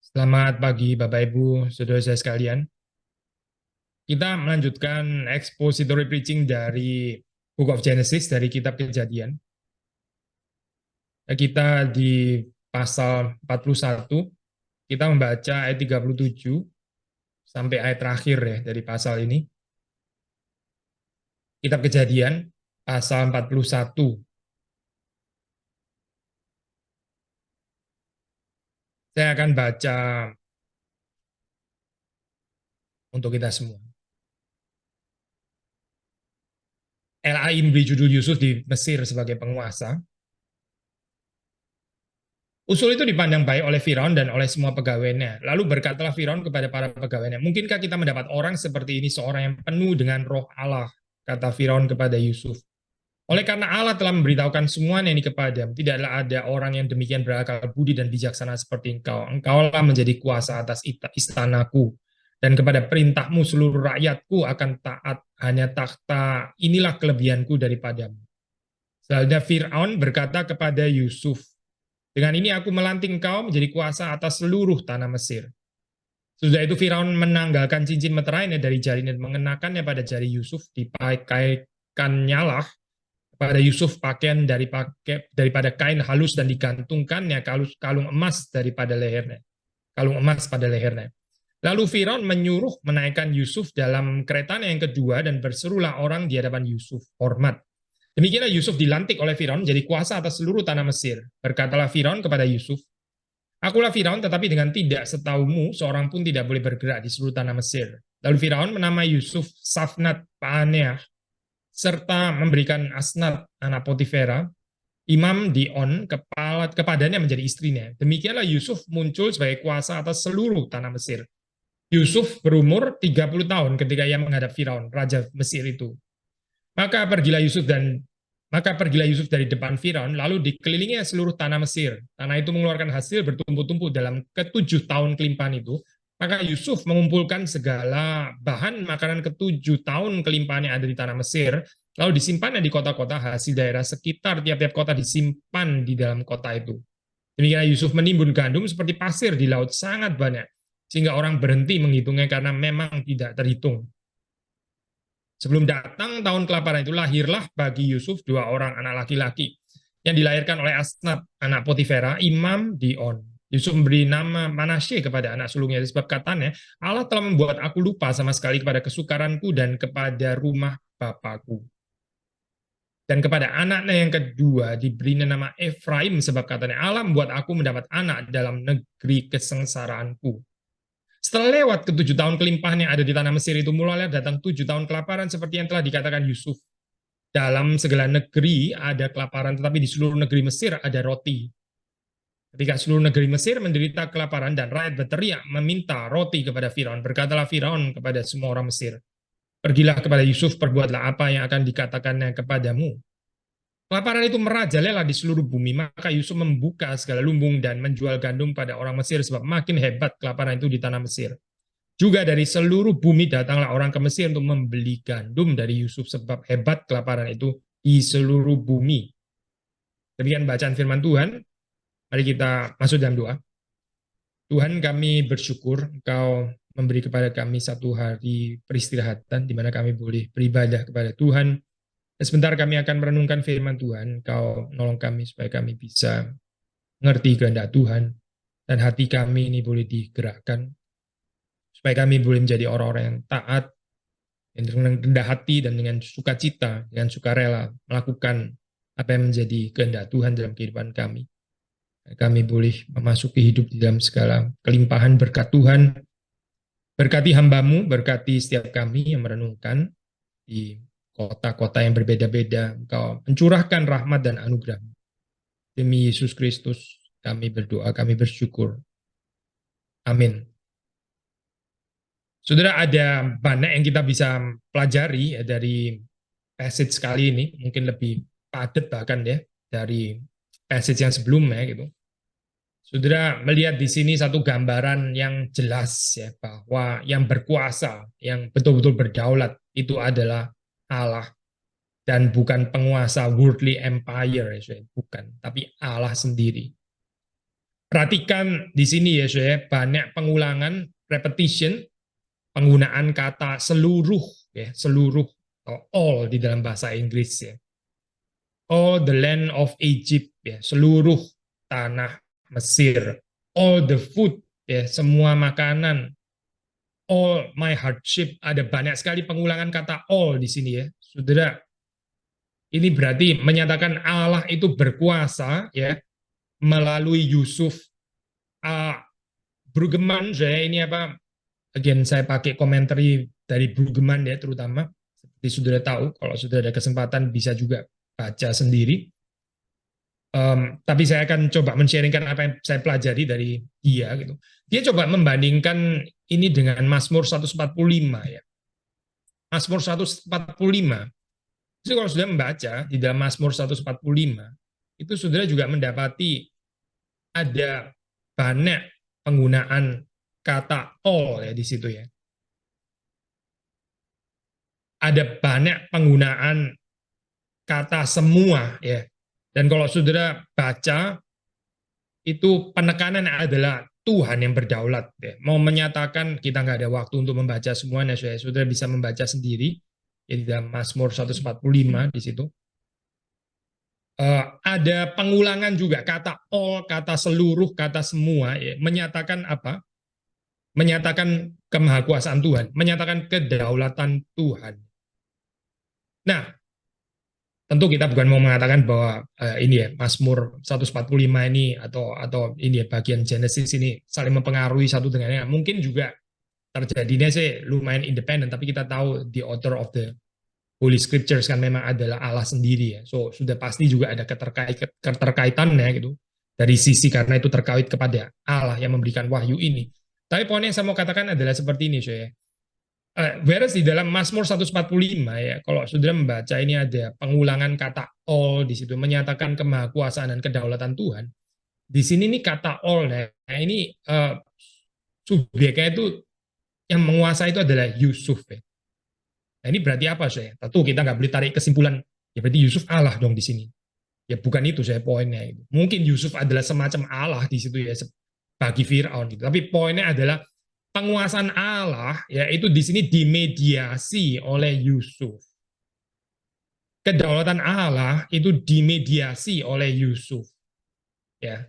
Selamat pagi Bapak Ibu, saudara saya sekalian. Kita melanjutkan expository preaching dari Book of Genesis, dari kitab Kejadian. Kita di pasal 41, kita membaca ayat 37 sampai ayat terakhir ya dari pasal ini. Kitab Kejadian, pasal 41. Saya akan baca untuk kita semua. LAI memberi judul Yusuf di Mesir sebagai penguasa. Usul itu dipandang baik oleh Firaun dan oleh semua pegawainya. Lalu berkatalah Firaun kepada para pegawainya, mungkinkah kita mendapat orang seperti ini, seorang yang penuh dengan roh Allah, kata Firaun kepada Yusuf. Oleh karena Allah telah memberitahukan semuanya ini kepadamu, tidaklah ada orang yang demikian berakal budi dan bijaksana seperti engkau. Engkaulah menjadi kuasa atas istanaku, dan kepada perintahmu seluruh rakyatku akan taat. Hanya takhta inilah kelebihanku daripadamu. Selanjutnya Firaun berkata kepada Yusuf, dengan ini aku melantik engkau menjadi kuasa atas seluruh tanah Mesir. Sudah itu Firaun menanggalkan cincin meterainya dari jarinya dan mengenakannya pada jari Yusuf, dipakaikannya lah pada Yusuf pakaian daripada kain halus dan digantungkannya kalung emas daripada lehernya. Kalung emas pada lehernya. Lalu Firaun menyuruh menaikkan Yusuf dalam keretanya yang kedua dan berserulah orang di hadapan Yusuf, hormat. Demikianlah Yusuf dilantik oleh Firaun menjadi kuasa atas seluruh tanah Mesir. Berkatalah Firaun kepada Yusuf, akulah Firaun, tetapi dengan tidak setaumu, seorang pun tidak boleh bergerak di seluruh tanah Mesir. Lalu Firaun menamai Yusuf Safnat Paaneah, serta memberikan Asnat, anak Potifera, imam di On, kepadanya menjadi istrinya. Demikianlah Yusuf muncul sebagai kuasa atas seluruh tanah Mesir. Yusuf berumur 30 tahun ketika ia menghadap Firaun, raja Mesir itu. Maka pergilah Yusuf dari depan Firaun, lalu dikelilingi seluruh tanah Mesir. Tanah itu mengeluarkan hasil bertumpuk-tumpuk dalam ke-7 tahun kelimpahan itu. Maka Yusuf mengumpulkan segala bahan makanan ke-7 tahun kelimpahan yang ada di tanah Mesir, lalu disimpannya di kota-kota hasil daerah sekitar. Tiap-tiap kota disimpan di dalam kota itu. Demikian Yusuf menimbun gandum seperti pasir di laut, sangat banyak, sehingga orang berhenti menghitungnya karena memang tidak terhitung. Sebelum datang tahun kelaparan itu, lahirlah bagi Yusuf 2 orang anak laki-laki yang dilahirkan oleh Asnat, anak Potifera, imam di On. Yusuf memberi nama Manasye kepada anak sulungnya, sebab katanya, Allah telah membuat aku lupa sama sekali kepada kesukaranku dan kepada rumah bapakku. Dan kepada anaknya yang kedua diberi nama Efraim, sebab katanya, Allah membuat aku mendapat anak dalam negeri kesengsaraanku. Setelah lewat ke-7 tahun kelimpahan yang ada di tanah Mesir itu, mulailah datang 7 tahun kelaparan seperti yang telah dikatakan Yusuf. Dalam segala negeri ada kelaparan, tetapi di seluruh negeri Mesir ada roti. Ketika seluruh negeri Mesir menderita kelaparan dan rakyat berteriak meminta roti kepada Firaun, berkatalah Firaun kepada semua orang Mesir, pergilah kepada Yusuf, perbuatlah apa yang akan dikatakannya kepadamu. Kelaparan itu merajalela di seluruh bumi, maka Yusuf membuka segala lumbung dan menjual gandum pada orang Mesir, sebab makin hebat kelaparan itu di tanah Mesir. Juga dari seluruh bumi datanglah orang ke Mesir untuk membeli gandum dari Yusuf, sebab hebat kelaparan itu di seluruh bumi. Demikian bacaan firman Tuhan. Mari kita masuk dalam doa. Tuhan, kami bersyukur Engkau memberi kepada kami satu hari peristirahatan di mana kami boleh beribadah kepada Tuhan. Dan sebentar kami akan merenungkan firman Tuhan. Engkau nolong kami supaya kami bisa mengerti kehendak Tuhan dan hati kami ini boleh digerakkan supaya kami boleh menjadi orang-orang yang taat, yang dengan rendah hati dan dengan sukacita, dengan sukarela melakukan apa yang menjadi kehendak Tuhan dalam kehidupan kami. Kami boleh memasuki hidup di dalam segala kelimpahan berkat Tuhan. Berkati hamba-Mu, berkati setiap kami yang merenungkan di kota-kota yang berbeda-beda. Engkau mencurahkan rahmat dan anugerah. Demi Yesus Kristus, kami berdoa, kami bersyukur. Amin. Saudara, ada banyak yang kita bisa pelajari ya, dari passage kali ini, mungkin lebih padat bahkan ya dari passage yang sebelumnya gitu. Saudara melihat di sini satu gambaran yang jelas ya, bahwa yang berkuasa, yang betul-betul berdaulat itu adalah Allah dan bukan penguasa worldly empire ya, bukan, tapi Allah sendiri. Perhatikan di sini ya, saya banyak pengulangan, repetition, penggunaan kata seluruh, ya, seluruh atau all di dalam bahasa Inggris ya. All the land of Egypt, ya, seluruh tanah Mesir. All the food, ya, semua makanan. All my hardship, ada banyak sekali pengulangan kata all di sini ya, saudara. Ini berarti menyatakan Allah itu berkuasa ya melalui Yusuf. Uh, Brueggemann, saya ini apa? Again, saya pakai komentari dari Brueggemann ya, terutama seperti saudara tahu. Kalau sudah ada kesempatan bisa juga baca sendiri. Tapi saya akan coba men-sharingkan apa yang saya pelajari dari dia gitu. Dia coba membandingkan ini dengan Mazmur 145 ya. Mazmur 145. Jadi kalau sudah membaca di dalam Mazmur 145, itu saudara juga mendapati ada banyak penggunaan kata all ya di situ ya. Ada banyak penggunaan kata semua ya. Dan kalau saudara baca, itu penekanan adalah Tuhan yang berdaulat. Ya. Mau menyatakan kita nggak ada waktu untuk membaca semuanya, saudara bisa membaca sendiri. Ya, di dalam Mazmur 145 di situ. Ada pengulangan juga kata all, kata seluruh, kata semua, ya, menyatakan apa? Menyatakan kemahakuasaan Tuhan, menyatakan kedaulatan Tuhan. Nah, tentu kita bukan mau mengatakan bahwa ini ya Mazmur 145 ini atau ini ya bagian Genesis ini saling mempengaruhi satu dengan yang lain. Mungkin juga terjadinya sih lumayan independen, tapi kita tahu the author of the Holy Scriptures kan memang adalah Allah sendiri ya. So sudah pasti juga ada keterkaitannya gitu dari sisi karena itu terkait kepada Allah yang memberikan wahyu ini. Tapi poin yang saya mau katakan adalah seperti ini, ya. Whereas di dalam Mazmur 145 ya, kalau saudara membaca ini ada pengulangan kata all di situ menyatakan kemahakuasaan dan kedaulatan Tuhan. Di sini nih kata all, nah ini subjeknya itu yang menguasai itu adalah Yusuf ya. Nah, ini berarti apa saya? Tentu kita nggak boleh tarik kesimpulan ya berarti Yusuf Allah dong di sini. Ya bukan itu saya poinnya itu. Mungkin Yusuf adalah semacam Allah di situ ya bagi Firaun gitu. Tapi poinnya adalah penguasaan Allah yaitu di sini dimediasi oleh Yusuf. Kedaulatan Allah itu dimediasi oleh Yusuf. Ya.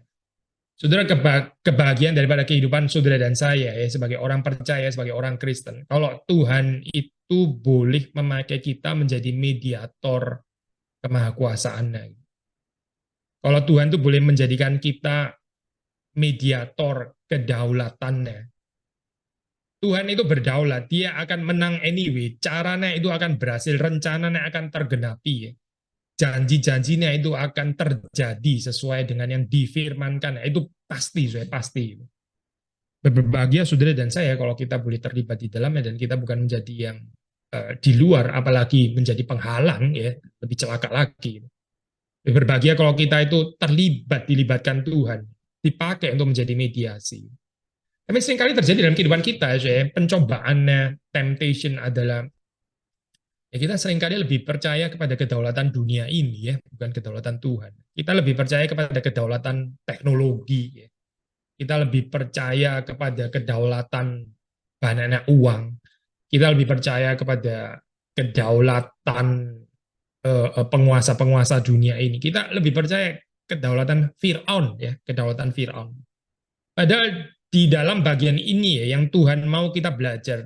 Saudara, kebahagiaan daripada kehidupan saudara dan saya ya sebagai orang percaya, sebagai orang Kristen. Kalau Tuhan itu boleh memakai kita menjadi mediator kemahakuasaannya. Kalau Tuhan itu boleh menjadikan kita mediator kedaulatannya. Tuhan itu berdaulat, dia akan menang anyway, caranya itu akan berhasil, rencananya akan tergenapi. Ya. Janji-janjinya itu akan terjadi sesuai dengan yang difirmankan. Itu pasti, saya pasti. Berbahagia saudara dan saya kalau kita boleh terlibat di dalamnya dan kita bukan menjadi yang di luar, apalagi menjadi penghalang, ya lebih celaka lagi. Berbahagia kalau kita itu dilibatkan Tuhan, dipakai untuk menjadi mediasi. Tapi seringkali terjadi dalam kehidupan kita, ya, pencobaannya, temptation adalah ya kita seringkali lebih percaya kepada kedaulatan dunia ini ya, bukan kedaulatan Tuhan. Kita lebih percaya kepada kedaulatan teknologi, ya. Kita lebih percaya kepada kedaulatan banyaknya uang. Kita lebih percaya kepada kedaulatan penguasa-penguasa dunia ini. Kita lebih percaya kedaulatan Firaun ya, kedaulatan Firaun. Padahal di dalam bagian ini ya, yang Tuhan mau kita belajar,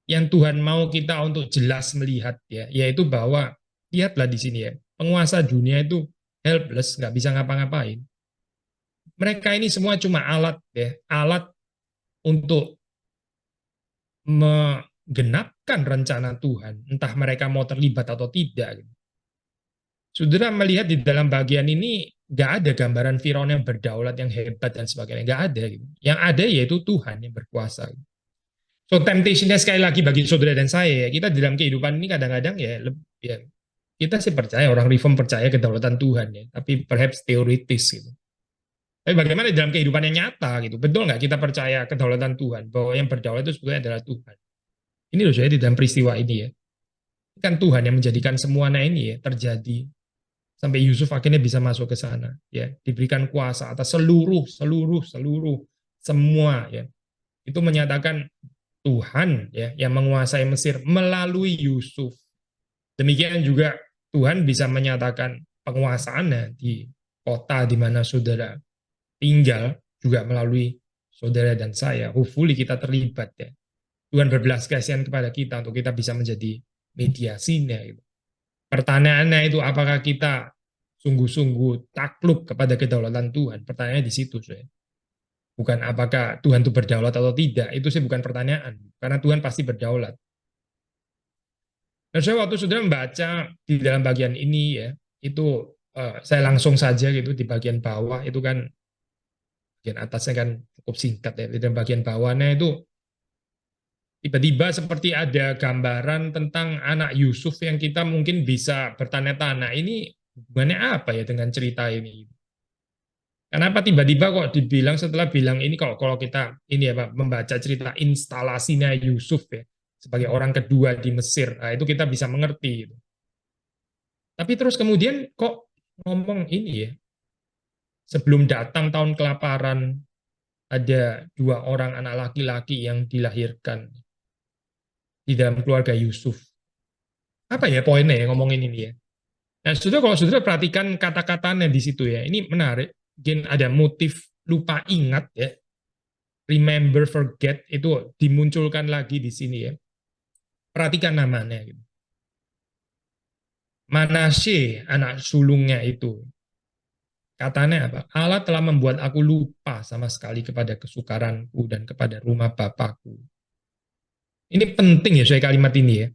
yang Tuhan mau kita untuk jelas melihat ya, yaitu bahwa lihatlah di sini ya, penguasa dunia itu helpless, nggak bisa ngapa-ngapain. Mereka ini semua cuma alat ya, alat untuk menggenapkan rencana Tuhan, entah mereka mau terlibat atau tidak. Saudara melihat di dalam bagian ini nggak ada gambaran Firaun yang berdaulat, yang hebat dan sebagainya, nggak ada. Gitu. Yang ada yaitu Tuhan yang berkuasa. So temptation-nya sekali lagi bagi saudara dan saya, ya, kita di dalam kehidupan ini kadang-kadang ya kita sih percaya, orang reform percaya kedaulatan Tuhan ya, tapi perhaps teoritis gitu. Tapi bagaimana di dalam kehidupan yang nyata gitu, betul nggak kita percaya kedaulatan Tuhan, bahwa yang berdaulat itu sebetulnya adalah Tuhan. Ini loh saya di dalam peristiwa ini ya, kan Tuhan yang menjadikan semuanya ini ya terjadi. sampai Yusuf akhirnya bisa masuk ke sana, ya, diberikan kuasa atas seluruh semua, ya. Itu menyatakan Tuhan, ya, yang menguasai Mesir melalui Yusuf. Demikian juga Tuhan bisa menyatakan penguasaannya di kota di mana saudara tinggal juga melalui saudara dan saya. Hopefully kita terlibat, ya. Tuhan berbelas kasihan kepada kita untuk kita bisa menjadi mediasinya. Gitu. Pertanyaannya itu apakah kita sungguh-sungguh takluk kepada kedaulatan Tuhan? Pertanyaannya di situ, saya. Bukan apakah Tuhan itu berdaulat atau tidak, itu sih bukan pertanyaan. Karena Tuhan pasti berdaulat. Dan saya waktu sudah membaca di dalam bagian ini, ya, itu saya langsung saja gitu di bagian bawah itu kan, bagian atasnya kan cukup singkat, ya. Di dalam bagian bawahnya itu tiba-tiba seperti ada gambaran tentang anak Yusuf yang kita mungkin bisa bertanya-tanya, ini hubungannya apa ya dengan cerita ini? Kenapa tiba-tiba kok dibilang setelah bilang ini, kalau kita ini ya Pak, membaca cerita instalasinya Yusuf, ya, sebagai orang kedua di Mesir, nah, itu kita bisa mengerti. Gitu. Tapi terus kemudian kok ngomong ini ya, sebelum datang tahun kelaparan ada dua orang anak laki-laki yang dilahirkan di dalam keluarga Yusuf. Apa ya poinnya ya ngomongin ini ya? Nah, kalau saudara perhatikan kata-katanya di situ ya, ini menarik. Mungkin ada motif lupa ingat ya, remember, forget, itu dimunculkan lagi di sini ya. Perhatikan namanya. Gitu. Manasye, anak sulungnya itu. Katanya apa? Allah telah membuat aku lupa sama sekali kepada kesukaranku dan kepada rumah bapakku. Ini penting ya saya kalimat ini ya.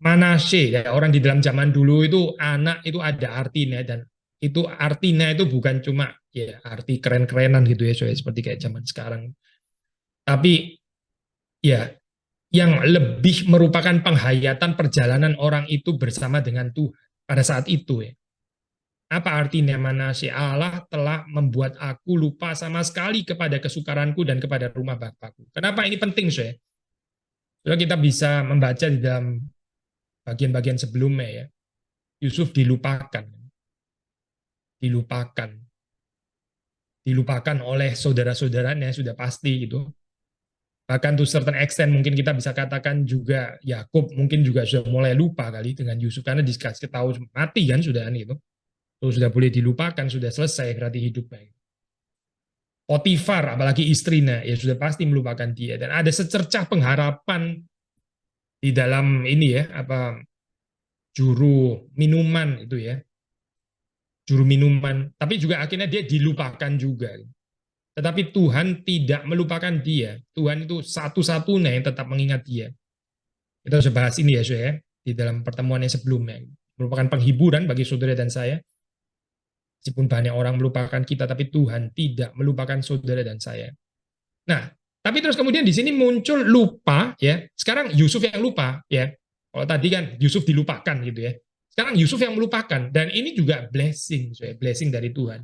Manasye, ya, orang di dalam zaman dulu itu anak itu ada artinya, dan itu artinya itu bukan cuma ya arti keren-kerenan gitu ya, seperti kayak zaman sekarang. Tapi ya yang lebih merupakan penghayatan perjalanan orang itu bersama dengan Tuhan pada saat itu ya. Apa artinya Manasye? Allah telah membuat aku lupa sama sekali kepada kesukaranku dan kepada rumah bapakku. Kenapa ini penting, saya? Supaya kita bisa membaca di dalam bagian-bagian sebelumnya ya. Yusuf dilupakan. Dilupakan. Dilupakan oleh saudara-saudaranya, sudah pasti gitu. Bahkan to certain extent mungkin kita bisa katakan juga Yakub mungkin juga sudah mulai lupa kali dengan Yusuf, karena dikasih tahu mati kan sudah gitu. Terus sudah boleh dilupakan, sudah selesai berarti hidupnya. Potifar, apalagi istrinya, ya sudah pasti melupakan dia. Dan ada secercah pengharapan di dalam ini ya, apa, juru minuman itu ya, juru minuman. Tapi juga akhirnya dia dilupakan juga. Tetapi Tuhan tidak melupakan dia. Tuhan itu satu-satunya yang tetap mengingat dia. Kita sudah bahas ini ya, saya, di dalam pertemuan yang sebelumnya. Merupakan penghiburan bagi saudara dan saya. Meskipun banyak orang melupakan kita, tapi Tuhan tidak melupakan saudara dan saya. Nah, tapi terus kemudian di sini muncul lupa, ya. Sekarang Yusuf yang lupa, ya. Kalau tadi kan Yusuf dilupakan gitu ya. Sekarang Yusuf yang melupakan, dan ini juga blessing, saya, blessing dari Tuhan.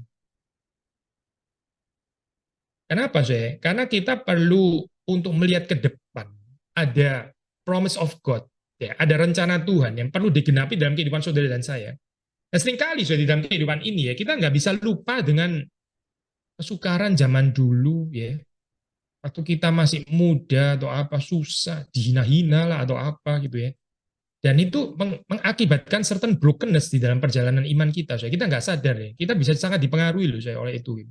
Kenapa, saya? Karena kita perlu untuk melihat ke depan. Ada promise of God, ya. Ada rencana Tuhan yang perlu digenapi dalam kehidupan saudara dan saya. Nah, seringkali sudah di dalam kehidupan ini ya, kita nggak bisa lupa dengan kesukaran zaman dulu ya. Waktu kita masih muda atau apa, susah, dihina-hina lah atau apa gitu ya. Dan itu mengakibatkan certain brokenness di dalam perjalanan iman kita. Kita nggak sadar ya, kita bisa sangat dipengaruhi loh saya oleh itu.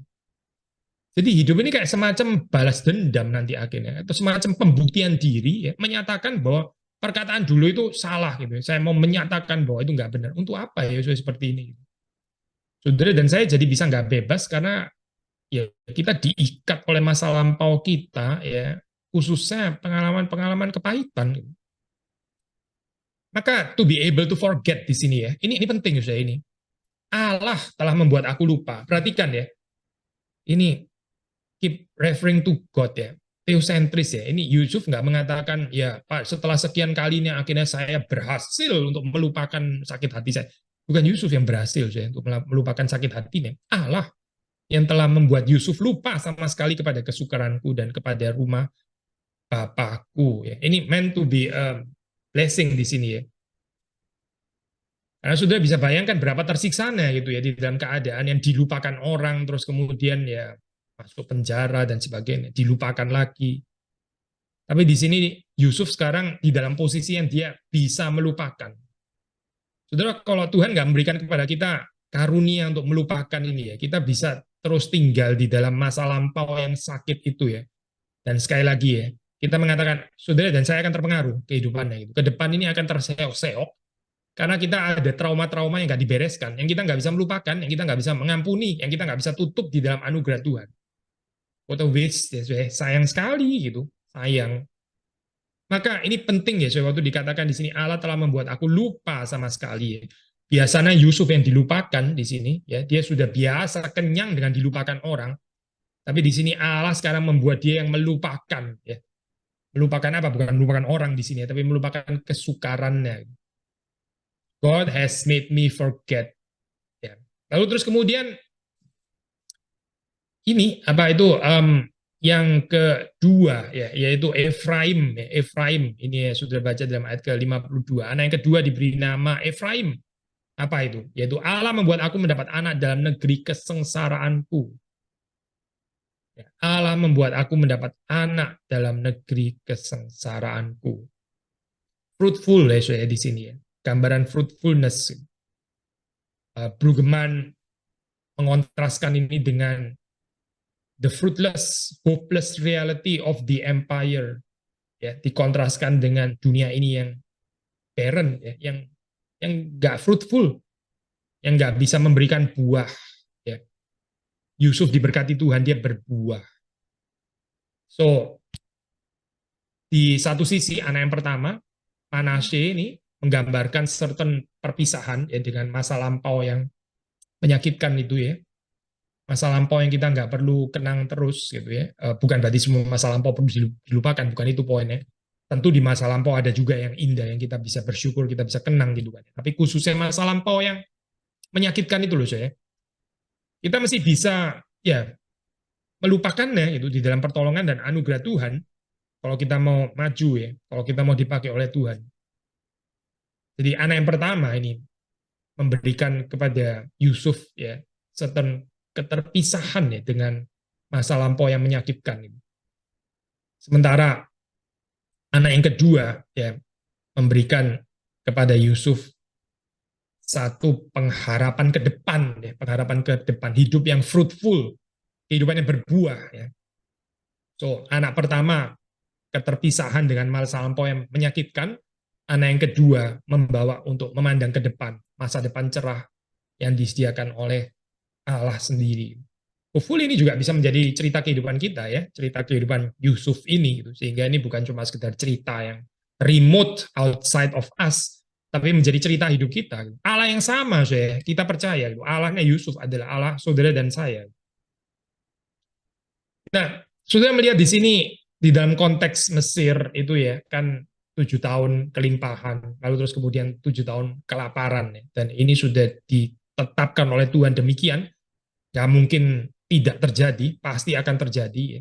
Jadi hidup ini kayak semacam balas dendam nanti akhirnya, atau semacam pembuktian diri ya, menyatakan bahwa perkataan dulu itu salah gitu. Saya mau menyatakan bahwa itu nggak benar. Untuk apa ya seperti ini? Saudara dan saya jadi bisa nggak bebas karena ya kita diikat oleh masa lampau kita ya, khususnya pengalaman-pengalaman kepahitan. Maka to be able to forget di sini ya, ini penting ya ini. Allah telah membuat aku lupa. Perhatikan ya, ini keep referring to God ya, teosentris ya. Ini Yusuf nggak mengatakan ya Pak, setelah sekian kalinya akhirnya saya berhasil untuk melupakan sakit hati saya. Bukan Yusuf yang berhasil saya untuk melupakan sakit hatinya. Allah yang telah membuat Yusuf lupa sama sekali kepada kesukaranku dan kepada rumah Bapakku. Ya. Ini meant to be a blessing di sini ya. Karena sudah bisa bayangkan berapa tersiksanya gitu ya di dalam keadaan yang dilupakan orang, terus kemudian ya masuk penjara dan sebagainya, dilupakan lagi. Tapi di sini Yusuf sekarang di dalam posisi yang dia bisa melupakan. Saudara, kalau Tuhan nggak memberikan kepada kita karunia untuk melupakan ini ya, kita bisa terus tinggal di dalam masa lampau yang sakit itu ya. Dan sekali lagi ya, kita mengatakan, saudara dan saya akan terpengaruh kehidupannya itu. Ke depan ini akan terseok-seok, karena kita ada trauma-trauma yang nggak dibereskan, yang kita nggak bisa melupakan, yang kita nggak bisa mengampuni, yang kita nggak bisa tutup di dalam anugerah Tuhan. What a waste, ya, sayang sekali gitu, sayang. Maka ini penting ya, waktu dikatakan di sini Allah telah membuat aku lupa sama sekali. Ya. Biasanya Yusuf yang dilupakan di sini, ya dia sudah biasa kenyang dengan dilupakan orang. Tapi di sini Allah sekarang membuat dia yang melupakan. Ya. Melupakan apa? Bukan melupakan orang di sini, ya, tapi melupakan kesukarannya. God has made me forget. Ya. Lalu terus kemudian ini apa itu yang kedua ya, yaitu Efraim ya, Efraim ini ya, sudah baca dalam ayat ke-52. Anak yang kedua diberi nama Efraim. Apa itu? Yaitu Allah membuat aku mendapat anak dalam negeri kesengsaraanku. Ya, Allah membuat aku mendapat anak dalam negeri kesengsaraanku. Fruitful ya saya di sini ya. Gambaran fruitfulness. Brueggemann mengontraskan ini dengan the fruitless, hopeless reality of the empire, ya, dikontraskan dengan dunia ini yang barren, ya, yang nggak fruitful, yang nggak bisa memberikan buah. Ya. Yusuf diberkati Tuhan, dia berbuah. So, di satu sisi anak yang pertama, Manasye ini menggambarkan certain perpisahan ya dengan masa lampau yang menyakitkan itu ya. Masa lampau yang kita nggak perlu kenang terus gitu ya. Bukan berarti semua masa lampau perlu dilupakan, bukan itu poinnya. Tentu di masa lampau ada juga yang indah yang kita bisa bersyukur, kita bisa kenang gitu kan. Tapi khususnya masa lampau yang menyakitkan itu loh saya. Kita masih bisa ya melupakannya itu di dalam pertolongan dan anugerah Tuhan kalau kita mau maju ya, kalau kita mau dipakai oleh Tuhan. Jadi anak yang pertama ini memberikan kepada Yusuf ya certain keterpisahan ya dengan masa lampau yang menyakitkan. Sementara anak yang kedua ya memberikan kepada Yusuf satu pengharapan ke depan, ya, pengharapan ke depan, hidup yang fruitful, kehidupan yang berbuah. Ya. So anak pertama keterpisahan dengan masa lampau yang menyakitkan, anak yang kedua membawa untuk memandang ke depan, masa depan cerah yang disediakan oleh Allah sendiri. Hopefully ini juga bisa menjadi cerita kehidupan kita ya, cerita kehidupan Yusuf ini gitu. Sehingga ini bukan cuma sekedar cerita yang remote outside of us, tapi menjadi cerita hidup kita. Gitu. Allah yang sama saya, kita percaya gitu. Allahnya Yusuf adalah Allah saudara dan saya. Nah, saudara melihat di sini di dalam konteks Mesir itu ya kan 7 tahun kelimpahan, lalu terus kemudian 7 tahun kelaparan ya. Dan ini sudah ditetapkan oleh Tuhan demikian, nggak mungkin tidak terjadi, pasti akan terjadi. Ya.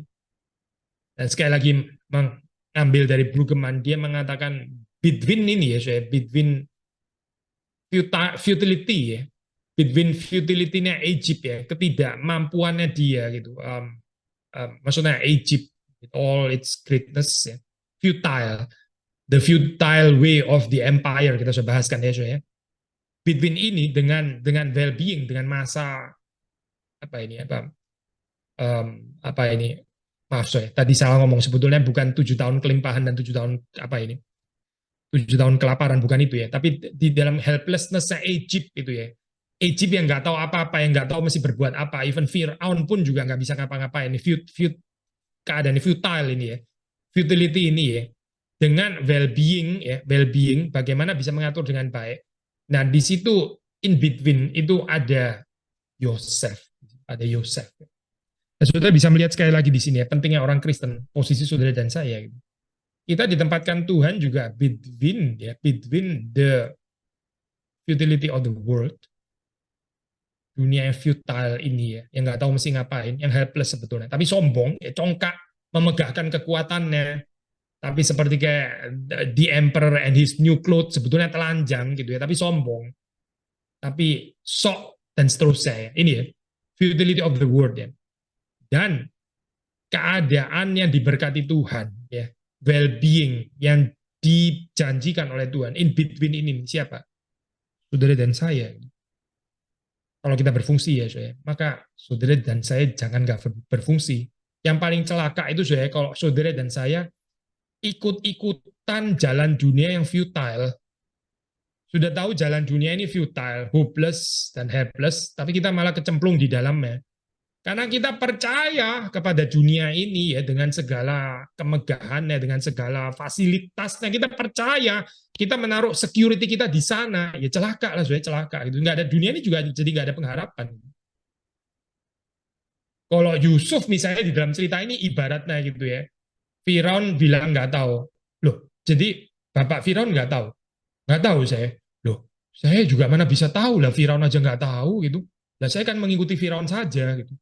Dan sekali lagi mengambil dari Brueggemann, dia mengatakan between ini ya, saya between futility ya, between futility-nya Egypt ya, ketidakmampuannya dia gitu. Maksudnya Egypt, with all its greatness ya, futile, the futile way of the empire kita sudah bahaskan ya, saya. Between ini dengan well-being, dengan masa apa ini apa ini maaf saya tadi salah ngomong, sebetulnya bukan 7 tahun kelimpahan dan 7 tahun apa ini 7 tahun kelaparan, bukan itu ya, tapi di dalam helplessness-nya Egypt itu ya, Egypt yang nggak tahu apa-apa, yang nggak tahu mesti berbuat apa, even Fir'aun pun juga nggak bisa ngapa-ngapain, keadaan futile ini ya, futility ini ya, dengan well-being ya, well-being bagaimana bisa mengatur dengan baik. Nah di situ in between itu ada Yosef, ada Yosef. Nah, saudara bisa melihat sekali lagi di sini ya, pentingnya orang Kristen, posisi saudara dan saya. Gitu. Kita ditempatkan Tuhan juga between ya, between the futility of the world, dunia yang futile ini ya, yang nggak tahu mesti ngapain, yang helpless sebetulnya, tapi sombong, ya, congkak, memegahkan kekuatannya, tapi seperti kayak the emperor and his new clothes, sebetulnya telanjang gitu ya, tapi sombong. tapi sok dan seterusnya ya. Ini ya, futility of the world ya. Dan keadaan yang diberkati Tuhan ya, well-being yang dijanjikan oleh Tuhan in between ini siapa? Saudara dan saya. Kalau kita berfungsi ya, saya, maka saudara dan saya jangan nggak berfungsi. Yang paling celaka itu saya kalau saudara dan saya ikut-ikutan jalan dunia yang futile. Sudah tahu jalan dunia ini futile, hopeless, dan helpless, tapi kita malah kecemplung di dalamnya. Karena kita percaya kepada dunia ini ya dengan segala kemegahannya, dengan segala fasilitasnya, kita percaya, kita menaruh security kita di sana, ya celaka lah, sudah celaka gitu. Nggak ada dunia ini juga jadi nggak ada pengharapan. Kalau Yusuf misalnya di dalam cerita ini ibaratnya gitu ya, Firaun bilang nggak tahu, loh, jadi Bapak Firaun nggak tahu saya, loh, saya juga mana bisa tahu lah Firaun aja nggak tahu gitu, lah saya kan mengikuti Firaun saja gitu.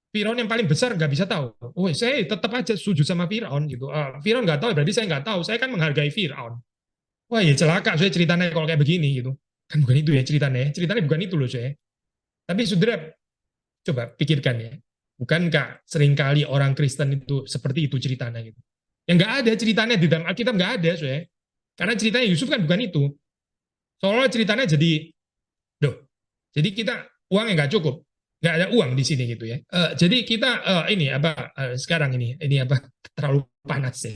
Firaun yang paling besar nggak bisa tahu. Oh, saya tetap aja setuju sama Firaun gitu. Firaun nggak tahu, berarti saya nggak tahu. Saya kan menghargai Firaun. Wah, ya celaka saya ceritanya kalau kayak begini gitu. Kan bukan itu ya ceritanya. Ceritanya bukan itu loh saya. Tapi saudara coba pikirkan ya. Bukankah seringkali orang Kristen itu seperti itu ceritanya gitu. Yang nggak ada ceritanya di dalam Alkitab nggak ada saya. Karena ceritanya Yusuf kan bukan itu. Soalnya ceritanya jadi, doh, jadi kita uangnya nggak cukup, nggak ada uang di sini gitu ya. Jadi kita ini apa sekarang ini apa terlalu panas ya,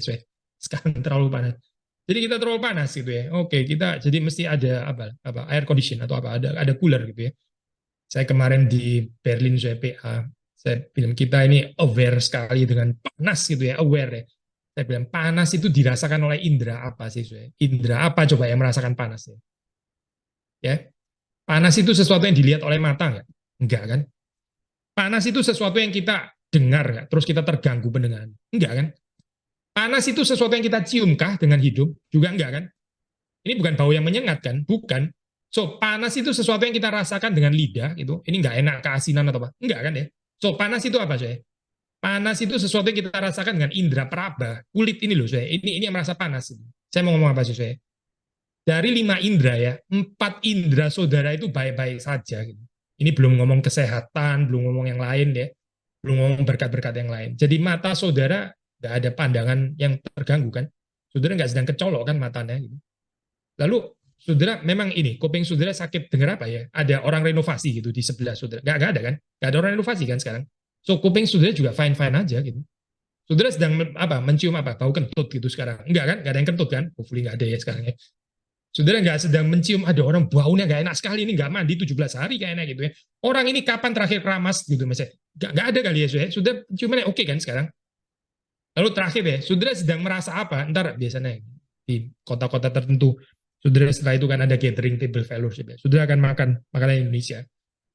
sekarang terlalu panas. Jadi kita terlalu panas gitu ya. Oke, kita jadi mesti ada apa air condition atau apa ada cooler gitu ya. Saya kemarin di Berlin saya PA, saya bilang kita ini aware sekali dengan panas gitu ya, aware ya. Saya bilang panas itu dirasakan oleh indera apa sih, saya? Indera apa coba yang merasakan panas ya? Ya, panas itu sesuatu yang dilihat oleh mata nggak? Enggak kan? Panas itu sesuatu yang kita dengar nggak? Terus kita terganggu pendengaran? Enggak kan? Panas itu sesuatu yang kita ciumkah dengan hidup? Juga enggak kan? Ini bukan bau yang menyengat kan? Bukan. So, panas itu sesuatu yang kita rasakan dengan lidah gitu. Ini enggak enak, keasinan atau apa? Enggak kan ya? So, panas itu apa, saya? Panas itu sesuatu yang kita rasakan dengan indera peraba. Kulit ini loh, saya. Ini yang merasa panas. Saya mau ngomong apa sih, saya? Dari 5 indera ya, 4 indera saudara itu baik-baik saja. Gitu. Ini belum ngomong kesehatan, belum ngomong yang lain ya, belum ngomong berkat-berkat yang lain. Jadi mata saudara nggak ada pandangan yang terganggu kan, saudara nggak sedang kecolok kan matanya. Gitu. Lalu saudara memang ini kuping saudara sakit dengar apa ya? Ada orang renovasi gitu di sebelah saudara, nggak ada kan? Nggak ada orang renovasi kan sekarang. So kuping saudara juga fine-fine aja gitu. Saudara sedang apa? Mencium apa? Bau kentut gitu sekarang? Enggak kan? Nggak ada yang kentut kan? Hopefully nggak ada ya sekarang ya. Saudara nggak sedang mencium ada orang baunya nggak enak sekali ini nggak mandi 17 hari kayaknya gitu ya. Orang ini kapan terakhir keramas gitu misalnya. Nggak ada kali ya saudara. Sudah ciumannya oke kan sekarang. Lalu terakhir ya, saudara sedang merasa apa? Ntar biasanya di kota-kota tertentu, saudara setelah itu kan ada gathering table fellowship ya. Saudara akan makan makanan Indonesia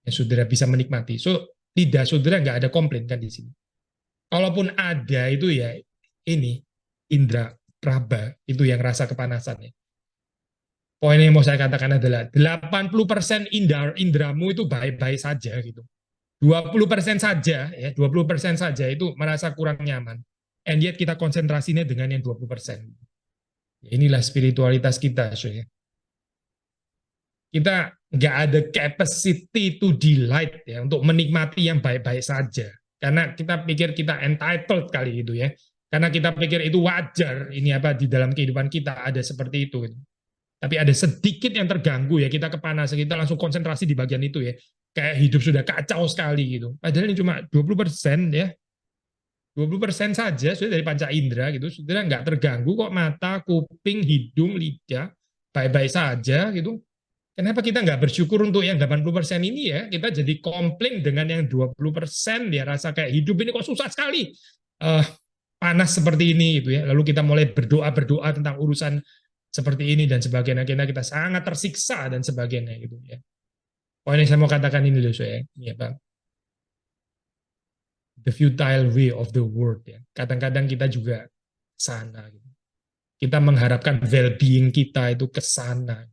yang saudara bisa menikmati. So tidak saudara nggak ada komplain kan di sini. Kalaupun ada itu ya ini indra praba itu yang rasa kepanasan ya. Poin yang mau saya katakan adalah 80% indramu itu baik-baik saja gitu. 20% saja ya, 20% saja itu merasa kurang nyaman. And yet kita konsentrasinya dengan yang 20%. Inilah spiritualitas kita, so ya. Kita nggak ada capacity to delight ya untuk menikmati yang baik-baik saja. Karena kita pikir kita entitled kali itu ya. Karena kita pikir itu wajar ini apa di dalam kehidupan kita ada seperti itu. Gitu. Tapi ada sedikit yang terganggu ya, kita kepanasan, kita langsung konsentrasi di bagian itu ya. Kayak hidup sudah kacau sekali gitu. Padahal ini cuma 20% ya. 20% saja sudah dari panca indera gitu. Sudah nggak terganggu kok mata, kuping, hidung, lidah. Baik-baik saja gitu. Kenapa kita nggak bersyukur untuk yang 80% ini ya? Kita jadi komplain dengan yang 20% dia rasa kayak hidup ini kok susah sekali. Panas seperti ini gitu ya. Lalu kita mulai berdoa-berdoa tentang urusan seperti ini dan sebagainya, kita sangat tersiksa dan sebagainya gitu ya. Poin yang saya mau katakan ini loh saya, ya Bang. The futile way of the world ya. Kadang-kadang kita juga sana gitu. Kita mengharapkan well-being kita itu ke sana.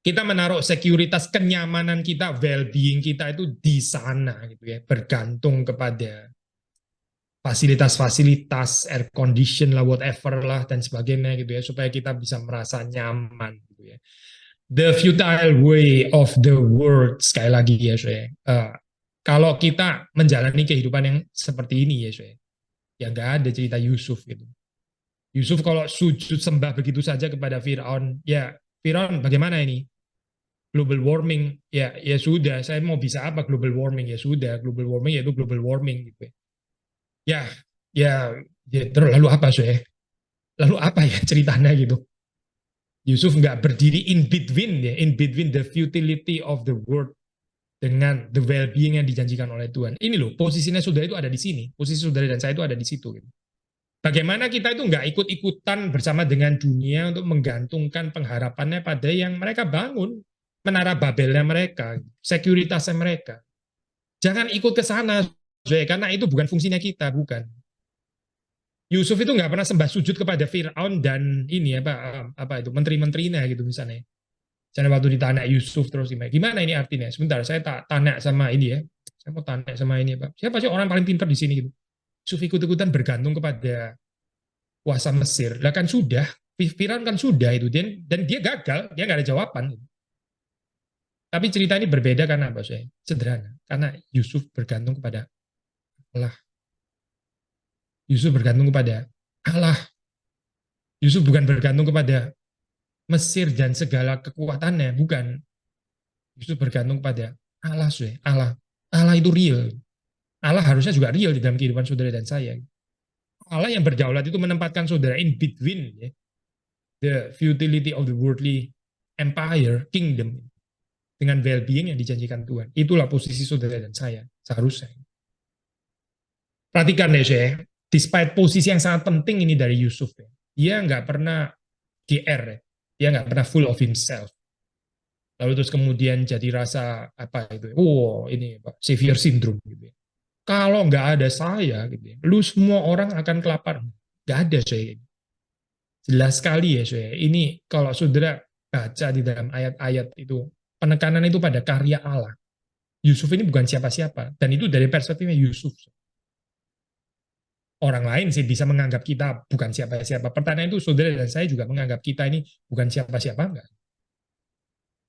Kita menaruh sekuritas kenyamanan kita, well-being kita itu di sana gitu ya, bergantung kepada fasilitas-fasilitas, air condition lah, whatever lah dan sebagainya gitu ya, supaya kita bisa merasa nyaman gitu ya. The futile way of the world, sekali lagi ya, Shay. Kalau kita menjalani kehidupan yang seperti ini ya, Shay, ya nggak ada cerita Yusuf gitu. Yusuf kalau sujud sembah begitu saja kepada Firaun, ya Firaun bagaimana ini? Global warming, ya ya sudah. Saya mau bisa apa global warming, ya sudah. Global warming yaitu global warming gitu. Ya ya, ya terus lalu apa Shay? Lalu apa ya ceritanya gitu? Yusuf nggak berdiri in between ya, in between the futility of the world dengan the well-being yang dijanjikan oleh Tuhan. Ini loh, posisinya saudara itu ada di sini. Posisi saudara dan saya itu ada di situ. Gitu. Bagaimana kita itu nggak ikut-ikutan bersama dengan dunia untuk menggantungkan pengharapannya pada yang mereka bangun, menara Babelnya mereka, sekuritasnya mereka. Jangan ikut ke sana, karena itu bukan fungsinya kita, bukan. Yusuf itu nggak pernah sembah sujud kepada Firaun dan ini apa itu menteri-menterinya gitu misalnya. Misalnya waktu ditanya Yusuf terus gimana ini artinya? Sebentar, saya tak tanya sama ini ya. Saya mau tanya sama ini Pak. Siapa sih orang paling pintar di sini gitu? Yusuf ikut-ikutan bergantung kepada kuasa Mesir. Lah kan sudah, Firaun kan sudah itu dan dia gagal, dia nggak ada jawaban. Tapi cerita ini berbeda karena apa saya? Sederhana, karena Yusuf bergantung kepada Allah. Yusuf bergantung kepada Allah. Yusuf bukan bergantung kepada Mesir dan segala kekuatannya, bukan. Yusuf bergantung pada Allah, Allah. Allah itu real. Allah harusnya juga real di dalam kehidupan saudara dan saya. Allah yang berdaulat itu menempatkan saudara in between ya, the futility of the worldly empire, kingdom, dengan well-being yang dijanjikan Tuhan. Itulah posisi saudara dan saya seharusnya. Perhatikan deh saya, despite posisi yang sangat penting ini dari Yusuf, ya, dia nggak pernah GR, ya. Dia nggak pernah full of himself. Lalu terus kemudian jadi rasa apa itu? Oh ini Pak, savior syndrome gitu. Ya. Kalau nggak ada saya, gitu, ya, lu semua orang akan kelaparan. Nggak ada saya. Jelas sekali ya saya. Ini kalau saudara baca di dalam ayat-ayat itu, penekanan itu pada karya Allah. Yusuf ini bukan siapa-siapa. Dan itu dari perspektifnya Yusuf. Orang lain sih bisa menganggap kita bukan siapa-siapa. Pertanyaan itu saudara dan saya juga menganggap kita ini bukan siapa-siapa enggak?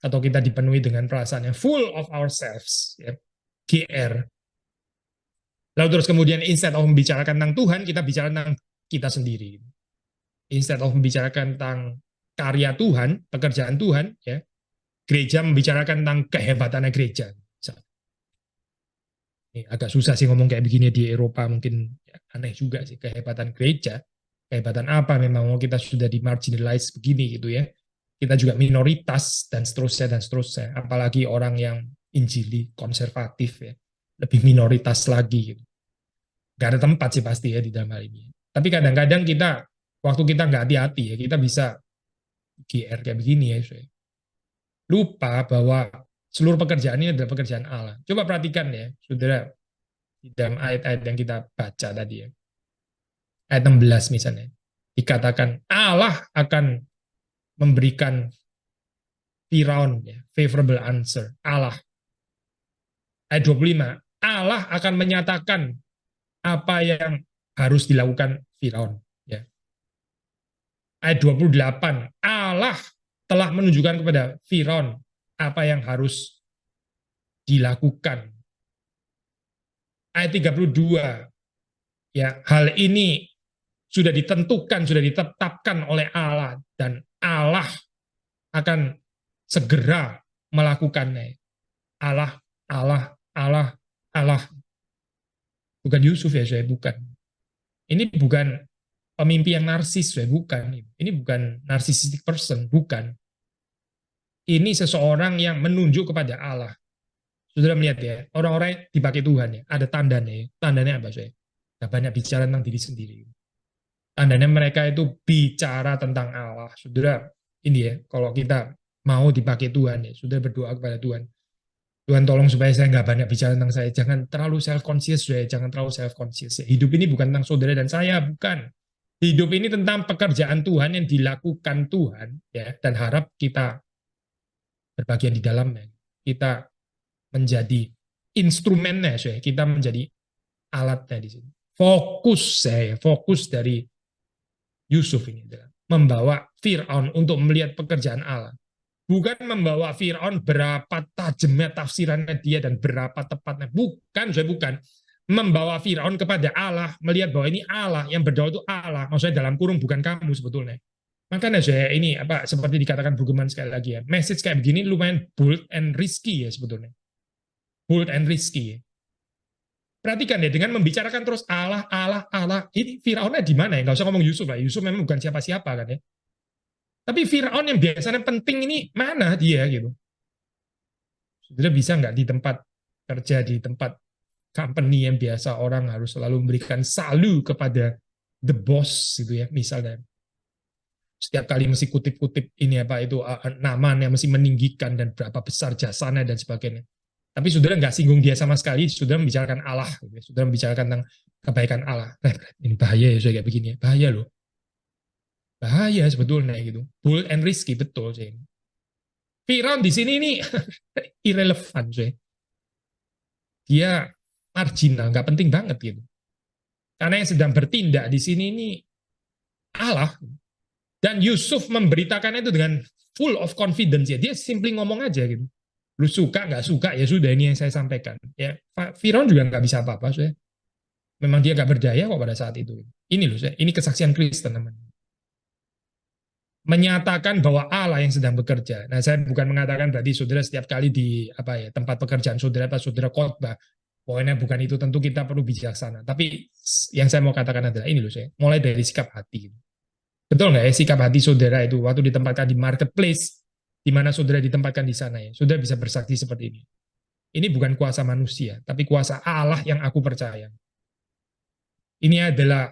Atau kita dipenuhi dengan perasaan yang full of ourselves, ya. GR. Lalu terus kemudian instead of membicarakan tentang Tuhan, kita bicara tentang kita sendiri. Instead of membicarakan tentang karya Tuhan, pekerjaan Tuhan, ya, gereja membicarakan tentang kehebatannya gereja. Ini agak susah sih ngomong kayak begini di Eropa, mungkin ya, aneh juga sih kehebatan gereja. Kehebatan apa memang kita sudah dimarginalize begini gitu ya. Kita juga minoritas dan seterusnya dan seterusnya. Apalagi orang yang injili konservatif ya, lebih minoritas lagi gitu. Gak ada tempat sih pasti ya di dalam hal ini. Tapi kadang-kadang kita waktu kita nggak hati-hati ya kita bisa GR kayak begini ya. Lupa bahwa seluruh pekerjaan ini adalah pekerjaan Allah. Coba perhatikan ya, saudara, di dalam ayat-ayat yang kita baca tadi ya. Ayat 16 misalnya. Dikatakan Allah akan memberikan Firaun ya, favorable answer. Allah. Ayat 25. Allah akan menyatakan apa yang harus dilakukan Firaun. Ya. Ayat 28. Allah telah menunjukkan kepada Firaun apa yang harus dilakukan. Ayat 32. Ya, hal ini sudah ditentukan, sudah ditetapkan oleh Allah dan Allah akan segera melakukannya. Allah, Allah, Allah, Allah. Bukan Yusuf ya, saya bukan. Ini bukan pemimpi yang narsis, saya bukan. Ini bukan narcissistic person, bukan. Ini seseorang yang menunjuk kepada Allah. Saudara melihat ya, orang-orang yang dipakai Tuhan ya, ada tandanya. Ya. Tandanya apa saya? Gak banyak bicara tentang diri sendiri. Tandanya mereka itu bicara tentang Allah. Saudara, ini ya, kalau kita mau dipakai Tuhan ya, sudah berdoa kepada Tuhan. Tuhan tolong supaya saya nggak banyak bicara tentang saya. Jangan terlalu self-conscious ya, jangan terlalu self-conscious ya. Hidup ini bukan tentang saudara dan saya, bukan. Hidup ini tentang pekerjaan Tuhan yang dilakukan Tuhan ya, dan harap kita berbagian di dalamnya. Kita menjadi instrumennya, ya. Kita menjadi alatnya di sini. Fokus dari Yusuf ini adalah membawa Fir'aun untuk melihat pekerjaan Allah. Bukan membawa Firaun berapa tajamnya tafsirannya dia dan berapa tepatnya. Bukan, saya bukan. Membawa Firaun kepada Allah, melihat bahwa ini Allah, yang berdaulat itu Allah. Maksudnya dalam kurung bukan kamu sebetulnya. Makanya saya ini apa seperti dikatakan Bugeman sekali lagi ya. Message kayak begini lumayan bold and risky ya sebetulnya. Bold and risky ya. Perhatikan ya, dengan membicarakan terus Allah, Allah, Allah, ini Firaunnya di mana ya? Nggak usah ngomong Yusuf lah. Yusuf memang bukan siapa-siapa kan ya. Tapi Firaun yang biasanya penting ini mana dia gitu. Sudah bisa nggak di tempat kerja, di tempat company yang biasa orang harus selalu memberikan salu kepada the boss gitu ya, misalnya. Setiap kali mesti kutip-kutip ini apa itu namanya mesti meninggikan dan berapa besar jasanya dan sebagainya. Tapi saudara nggak singgung dia sama sekali, saudara membicarakan Allah, gitu ya. Saudara membicarakan tentang kebaikan Allah. Ini bahaya ya, saya kayak begini ya. Bahaya loh. Bahaya sebetulnya gitu. Bold and risky, betul sih. Firaun di sini ini irrelevant sih. Dia marginal, nggak penting banget gitu. Karena yang sedang bertindak di sini ini Allah. Dan Yusuf memberitakan itu dengan full of confidence ya. Dia simply ngomong aja gitu. Lu suka nggak suka ya sudah, ini yang saya sampaikan. Ya Firaun juga nggak bisa apa-apa. Saya. Memang dia nggak berdaya kok pada saat itu. Ini loh, ini kesaksian Kristen namanya. Menyatakan bahwa Allah yang sedang bekerja. Nah, saya bukan mengatakan berarti saudara setiap kali di apa ya tempat pekerjaan saudara atau saudara khotbah, pokoknya bukan itu, tentu kita perlu bijaksana. Tapi yang saya mau katakan adalah ini loh, saya mulai dari sikap hati. Betul nggak ya sikap hati saudara itu waktu ditempatkan di marketplace, di mana saudara ditempatkan di sana ya, saudara bisa bersaksi seperti ini. Ini bukan kuasa manusia, tapi kuasa Allah yang aku percaya. Ini adalah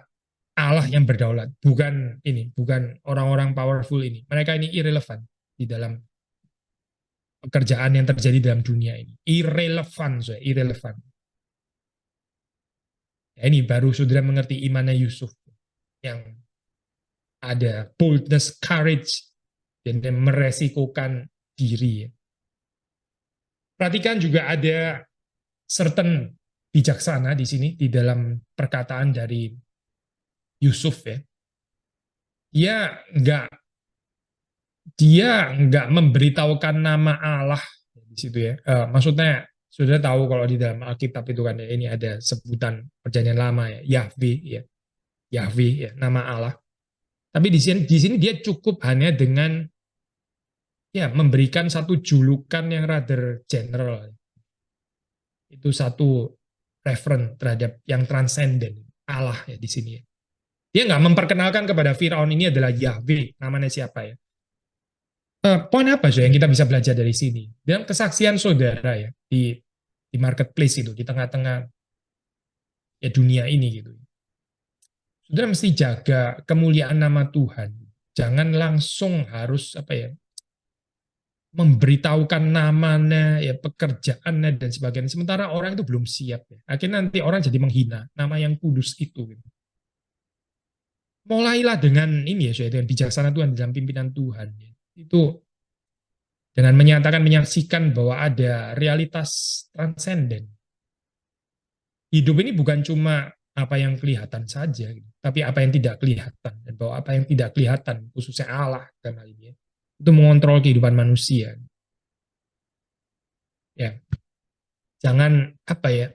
Allah yang berdaulat, bukan ini, bukan orang-orang powerful ini. Mereka ini irrelevant di dalam pekerjaan yang terjadi dalam dunia ini. Irrelevant, so, irrelevant. Ya, ini baru saudara mengerti imannya Yusuf yang ada boldness, courage, dan meresikokan diri. Perhatikan juga ada certain bijaksana di sini di dalam perkataan dari Yusuf ya. Dia nggak memberitahukan nama Allah di situ ya. Maksudnya sudah tahu kalau di dalam Alkitab itu kan ya, ini ada sebutan perjanjian lama ya, Yahweh ya. Yahweh ya, nama Allah. Tapi di sini dia cukup hanya dengan ya memberikan satu julukan yang rather general. Itu satu reference terhadap yang transenden, Allah ya di sini. Dia nggak memperkenalkan kepada Firaun ini adalah Yahweh, namanya siapa ya. Poin apa sih yang kita bisa belajar dari sini? Dalam kesaksian saudara ya di marketplace itu, di tengah-tengah ya dunia ini gitu. Saudara mesti jaga kemuliaan nama Tuhan. Jangan langsung harus apa ya memberitahukan namanya, ya pekerjaannya dan sebagainya. Sementara orang itu belum siap. Ya. Akhirnya nanti orang jadi menghina nama yang kudus itu. Gitu. Mulailah dengan ini ya, dengan bijaksana Tuhan dalam pimpinan Tuhan. Ya. Itu dengan menyatakan, menyaksikan bahwa ada realitas transenden. Hidup ini bukan cuma apa yang kelihatan saja, gitu. Tapi apa yang tidak kelihatan. Dan bahwa apa yang tidak kelihatan, khususnya Allah dalam hal ini, itu mengontrol kehidupan manusia. Ya, jangan apa ya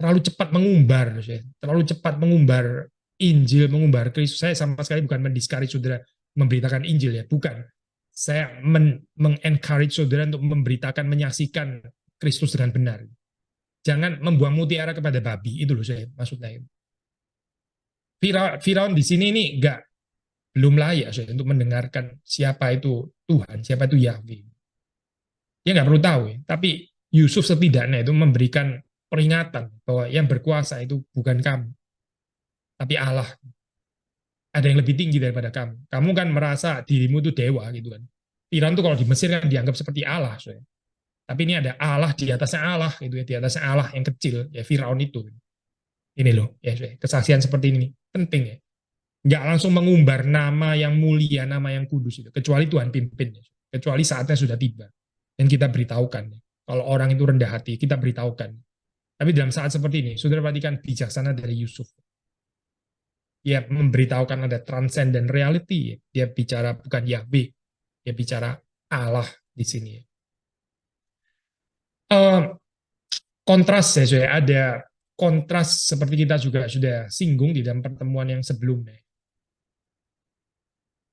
terlalu cepat mengumbar, terlalu cepat mengumbar Injil, mengumbar Kristus. Saya sama sekali bukan mendiscourage saudara memberitakan Injil ya, bukan. Saya mengencourage saudara untuk memberitakan, menyaksikan Kristus dengan benar. Jangan membuang mutiara kepada babi, itu loh saya maksudnya. Firaun di sini ini belum layak untuk mendengarkan siapa itu Tuhan, siapa itu Yahweh. Dia nggak perlu tahu ya, tapi Yusuf setidaknya itu memberikan peringatan bahwa yang berkuasa itu bukan kamu, tapi Allah. Ada yang lebih tinggi daripada kamu. Kamu kan merasa dirimu itu dewa gitu kan. Firaun tuh kalau di Mesir kan dianggap seperti Allah. So. Tapi ini ada Allah di atasnya Allah gitu ya, di atasnya Allah yang kecil ya Firaun itu. Ini loh ya, kesaksian seperti ini penting ya. Nggak langsung mengumbar nama yang mulia, nama yang kudus itu, kecuali Tuhan pimpin, kecuali saatnya sudah tiba dan kita beritahukan. Kalau orang itu rendah hati, kita beritahukan. Tapi dalam saat seperti ini, saudara perhatikan bijaksana dari Yusuf. Dia memberitahukan ada transcendent reality. Dia bicara bukan Yahweh, dia bicara Allah di sini. Eh, Kontras ya, saya ada kontras seperti kita juga sudah singgung di dalam pertemuan yang sebelumnya.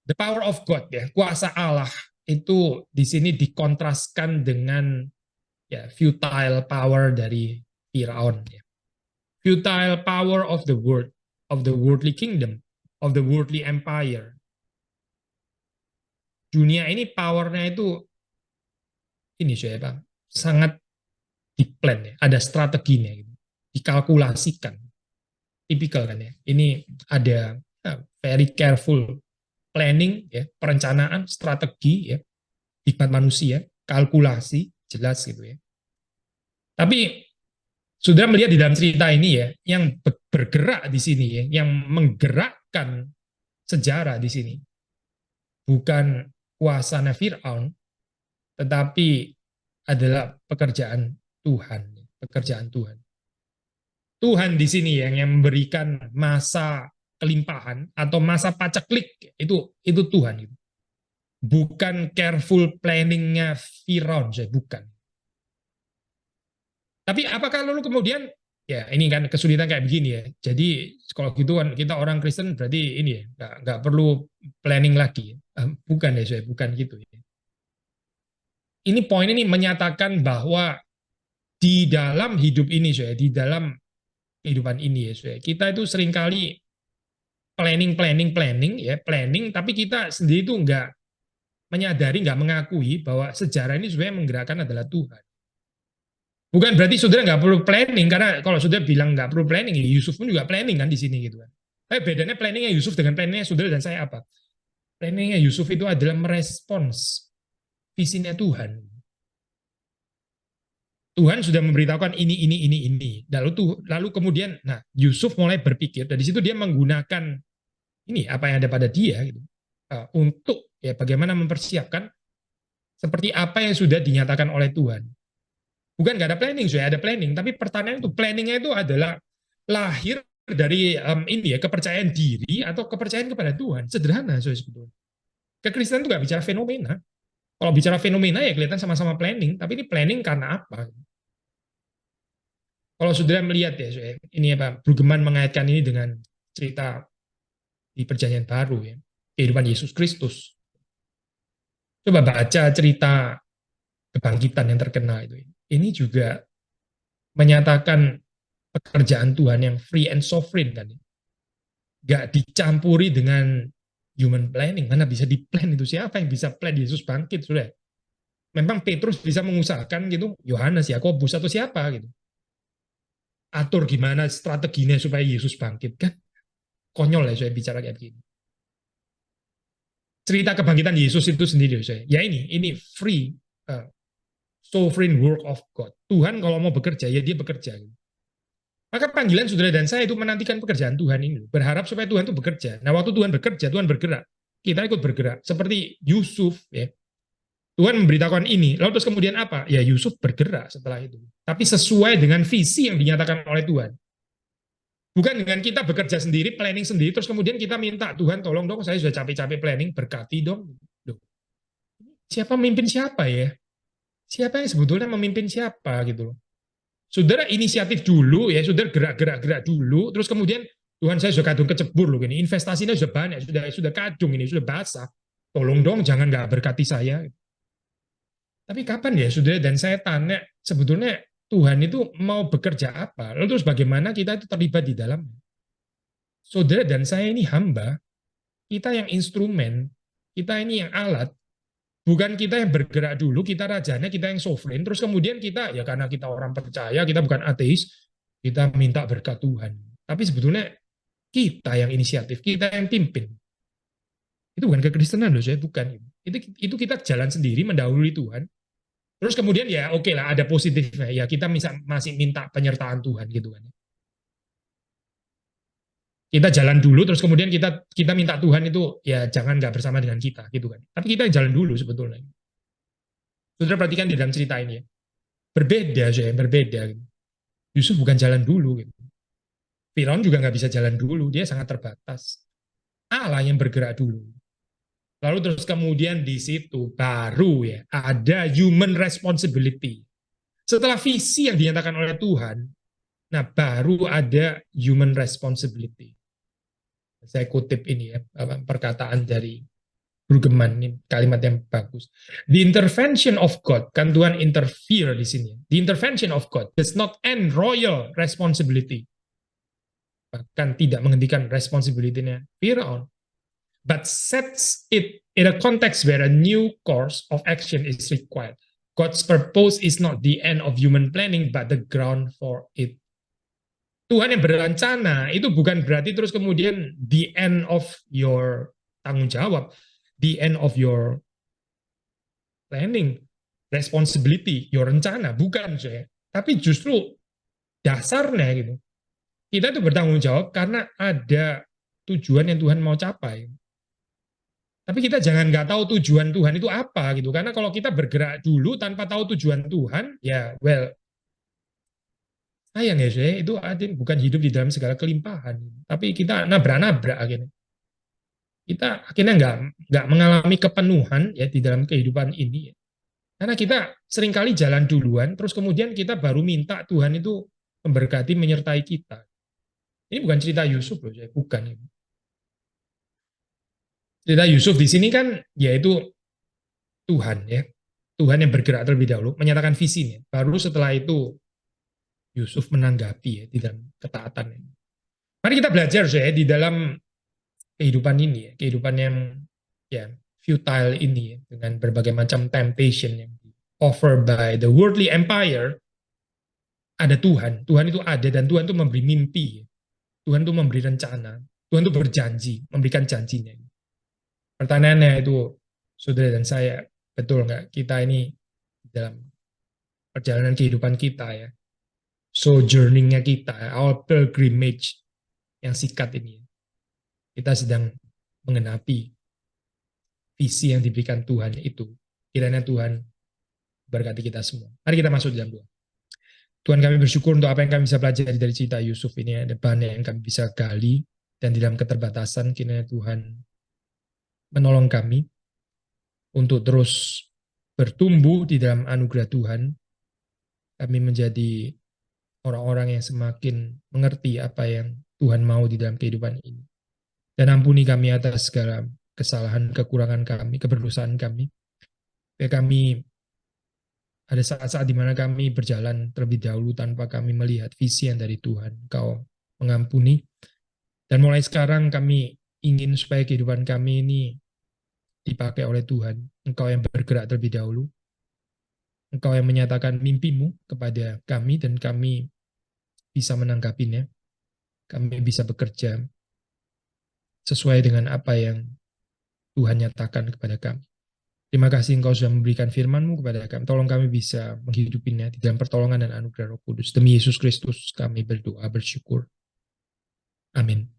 The power of God ya, kuasa Allah itu di sini dikontraskan dengan ya futile power dari Firaun ya. Futile power of the worldly kingdom, of the worldly empire. Dunia ini powernya itu ini saya Pak, sangat diplan ya, ada strateginya gitu. Dikalkulasikan. Tipikal kan ya. Ini ada very careful planning ya, perencanaan, strategi ya, hikmat manusia, kalkulasi jelas gitu ya. Tapi sudah melihat di dalam cerita ini ya, yang bergerak di sini ya, yang menggerakkan sejarah di sini bukan kuasanya Fir'aun, tetapi adalah pekerjaan Tuhan, pekerjaan Tuhan. Tuhan di sini yang memberikan masa kelimpahan atau masa paceklik itu Tuhan itu. Bukan careful planningnya Firaun, saya bukan. Tapi apakah lalu kemudian ya ini kan kesulitan kayak begini ya. Jadi kalau gitu kan kita orang Kristen berarti ini ya nggak perlu planning lagi. Bukan ya saya bukan gitu. Ya. Ini poin ini menyatakan bahwa di dalam hidup ini saya di dalam kehidupan ini ya saya kita itu seringkali planning ya planning tapi kita sendiri itu nggak menyadari nggak mengakui bahwa sejarah ini sebenarnya menggerakkan adalah Tuhan. Bukan berarti saudara nggak perlu planning, karena kalau saudara bilang nggak perlu planning, ya Yusuf pun juga planning kan di sini gitu kan. Tapi bedanya planningnya Yusuf dengan planningnya saudara dan saya apa? Planningnya Yusuf itu adalah merespons visinya Tuhan. Tuhan sudah memberitahukan ini. Lalu kemudian, nah Yusuf mulai berpikir, dari situ dia menggunakan ini apa yang ada pada dia gitu, untuk ya bagaimana mempersiapkan seperti apa yang sudah dinyatakan oleh Tuhan. Bukan nggak ada planning, sudah ada planning, tapi pertanyaan itu planningnya itu adalah lahir dari ini ya kepercayaan diri atau kepercayaan kepada Tuhan. Sederhana sebetulnya. Kekristenan itu nggak bicara fenomena. Kalau bicara fenomena ya kelihatan sama-sama planning, tapi ini planning karena apa? Kalau saudara melihat ya, ini apa Brueggemann mengaitkan ini dengan cerita di Perjanjian Baru ya, kehidupan Yesus Kristus. Coba baca cerita kebangkitan yang terkenal itu. Ini juga menyatakan pekerjaan Tuhan yang free and sovereign kan. Gak dicampuri dengan human planning. Mana bisa di-plan itu? Siapa yang bisa plan Yesus bangkit? Sudah. Memang Petrus bisa mengusahakan gitu, Yohanes, Yakobus atau siapa gitu. Atur gimana strateginya supaya Yesus bangkit kan? Konyol ya saya bicara kayak begini. Cerita kebangkitan Yesus itu sendiri saya. Ya ini free sovereign work of God. Tuhan kalau mau bekerja ya dia bekerja. Gitu. Maka panggilan saudara dan saya itu menantikan pekerjaan Tuhan ini. Berharap supaya Tuhan itu bekerja. Nah waktu Tuhan bekerja, Tuhan bergerak. Kita ikut bergerak. Seperti Yusuf ya. Tuhan memberitahukan ini. Lalu terus kemudian apa? Ya Yusuf bergerak setelah itu. Tapi sesuai dengan visi yang dinyatakan oleh Tuhan. Bukan dengan kita bekerja sendiri, planning sendiri, terus kemudian kita minta, Tuhan tolong dong, saya sudah capek-capek planning, berkati dong. Loh, siapa memimpin siapa ya? Siapa yang sebetulnya memimpin siapa gitu loh. Saudara inisiatif dulu ya, saudara gerak-gerak dulu, terus kemudian Tuhan saya sudah kadung kecebur loh ini, investasinya sudah banyak, sudah kadung ini, sudah basah. Tolong dong jangan nggak berkati saya. Tapi kapan ya saudara dan saya tanya sebetulnya Tuhan itu mau bekerja apa? Lalu terus bagaimana kita itu terlibat di dalamnya? Saudara dan saya ini hamba, kita yang instrumen, kita ini yang alat, bukan kita yang bergerak dulu, kita rajanya, kita yang sovereign, terus kemudian kita, ya karena kita orang percaya, kita bukan ateis, kita minta berkat Tuhan. Tapi sebetulnya kita yang inisiatif, kita yang pimpin. Itu bukan kekristenan loh, saya bukan. Itu kita jalan sendiri, mendahului Tuhan. Terus kemudian ya oke lah, ada positifnya. Ya kita masih minta penyertaan Tuhan gitu kan. Kita jalan dulu, terus kemudian kita minta Tuhan itu ya jangan nggak bersama dengan kita gitu kan. Tapi kita yang jalan dulu sebetulnya. Saudara perhatikan di dalam cerita ini ya. Berbeda saya, berbeda. Gitu. Yusuf bukan jalan dulu gitu. Firaun juga nggak bisa jalan dulu, dia sangat terbatas. Allah yang bergerak dulu. Lalu terus kemudian di situ baru ya ada human responsibility. Setelah visi yang dinyatakan oleh Tuhan, nah baru ada human responsibility. Saya kutip ini ya, perkataan dari Brueggemann, ini kalimat yang bagus. The intervention of God, kan Tuhan interfere di sini. The intervention of God does not end royal responsibility. Bahkan tidak menghentikan responsibility-nya Firaun, but sets it in a context where a new course of action is required. God's purpose is not the end of human planning, but the ground for it. Tuhan yang berencana itu bukan berarti terus kemudian the end of your tanggung jawab, the end of your planning, responsibility, your rencana, bukan saya. Tapi justru dasarnya gitu. Kita itu bertanggung jawab karena ada tujuan yang Tuhan mau capai. Tapi kita jangan nggak tahu tujuan Tuhan itu apa gitu. Karena kalau kita bergerak dulu tanpa tahu tujuan Tuhan, ya well, sayang ya saya itu bukan hidup di dalam segala kelimpahan. Tapi kita nabrak-nabrak akhirnya. Kita akhirnya nggak mengalami kepenuhan ya di dalam kehidupan ini. Karena kita seringkali jalan duluan, terus kemudian kita baru minta Tuhan itu memberkati, menyertai kita. Ini bukan cerita Yusuf loh, saya bukan. Cerita Yusuf di sini kan yaitu Tuhan ya. Tuhan yang bergerak terlebih dahulu, menyatakan visinya. Baru setelah itu Yusuf menanggapi ya di dalam ketaatan ini. Mari kita belajar ya di dalam kehidupan ini ya, kehidupan yang ya futile ini ya, dengan berbagai macam temptation yang offered by the worldly empire. Ada Tuhan, Tuhan itu ada dan Tuhan itu memberi mimpi, Tuhan itu memberi rencana, Tuhan itu berjanji, memberikan janjinya. Pertanyaannya itu, saudara dan saya, betul nggak kita ini dalam perjalanan kehidupan kita ya, sojourning-nya kita, our pilgrimage yang sikat ini, kita sedang mengenapi visi yang diberikan Tuhan itu. Kiranya Tuhan berkati kita semua. Mari kita masuk dalam doa. Tuhan, kami bersyukur untuk apa yang kami bisa pelajari dari cerita Yusuf ini, ada banyak yang kami bisa gali, dan di dalam keterbatasan kiranya Tuhan menolong kami untuk terus bertumbuh di dalam anugerah Tuhan. Kami menjadi orang-orang yang semakin mengerti apa yang Tuhan mau di dalam kehidupan ini. Dan ampuni kami atas segala kesalahan, kekurangan kami, keberdosaan kami. Supaya kami ada saat-saat di mana kami berjalan terlebih dahulu tanpa kami melihat visi yang dari Tuhan. Engkau mengampuni. Dan mulai sekarang kami ingin supaya kehidupan kami ini dipakai oleh Tuhan. Engkau yang bergerak terlebih dahulu. Engkau yang menyatakan mimpimu kepada kami dan kami bisa menanggapinya. Kami bisa bekerja sesuai dengan apa yang Tuhan nyatakan kepada kami. Terima kasih Engkau sudah memberikan firman-Mu kepada kami. Tolong kami bisa menghidupinya di dalam pertolongan dan anugerah Roh Kudus. Demi Yesus Kristus kami berdoa bersyukur. Amin.